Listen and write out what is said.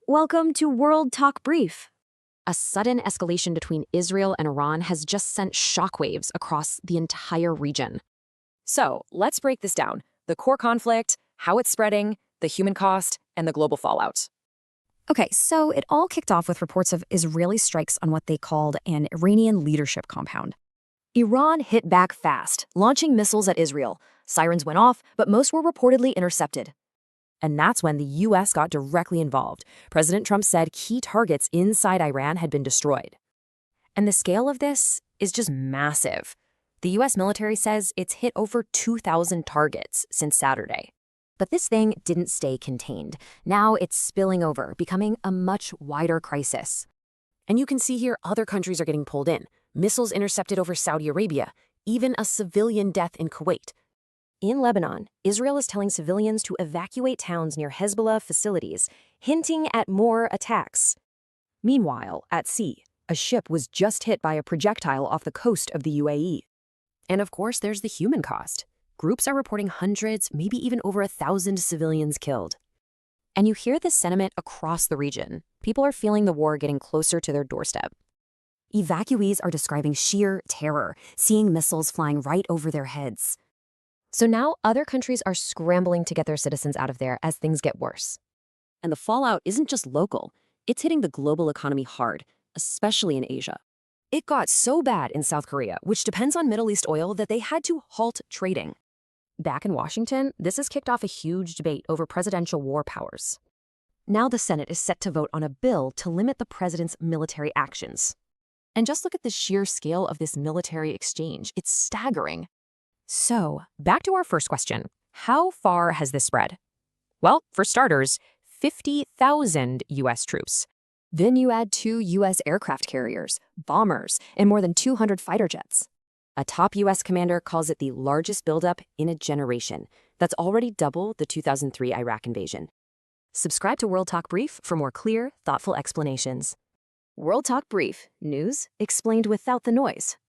Welcome to World Talk Brief. A sudden escalation between Israel and Iran has just sent shockwaves across the entire region. So, let's break this down. The core conflict, how it's spreading, the human cost, and the global fallout. Okay, so it all kicked off with reports of Israeli strikes on what they called an Iranian leadership compound. Iran hit back fast, launching missiles at Israel. Sirens went off, but most were reportedly intercepted. And that's when the U.S. got directly involved. President Trump said key targets inside Iran had been destroyed. And the scale of this is just massive. The U.S. military says it's hit over 2,000 targets since Saturday. But this thing didn't stay contained. Now it's spilling over, becoming a much wider crisis. And you can see here other countries are getting pulled in. Missiles intercepted over Saudi Arabia, even a civilian death in Kuwait. In Lebanon, Israel is telling civilians to evacuate towns near Hezbollah facilities, hinting at more attacks. Meanwhile, at sea, a ship was just hit by a projectile off the coast of the UAE. And of course, there's the human cost. Groups are reporting hundreds, maybe even over 1,000 civilians killed. And you hear this sentiment across the region. People are feeling the war getting closer to their doorstep. Evacuees are describing sheer terror, seeing missiles flying right over their heads. So now other countries are scrambling to get their citizens out of there as things get worse. And the fallout isn't just local. It's hitting the global economy hard, especially in Asia. It got so bad in South Korea, which depends on Middle East oil, that they had to halt trading. Back in Washington, this has kicked off a huge debate over presidential war powers. Now the Senate is set to vote on a bill to limit the president's military actions. And just look at the sheer scale of this military exchange. It's staggering. So, back to our first question. How far has this spread? Well, for starters, 50,000 U.S. troops. Then you add 2 U.S. aircraft carriers, bombers, and more than 200 fighter jets. A top U.S. commander calls it the largest buildup in a generation. That's already double the 2003 Iraq invasion. Subscribe to World Talk Brief for more clear, thoughtful explanations. World Talk Brief, news explained without the noise.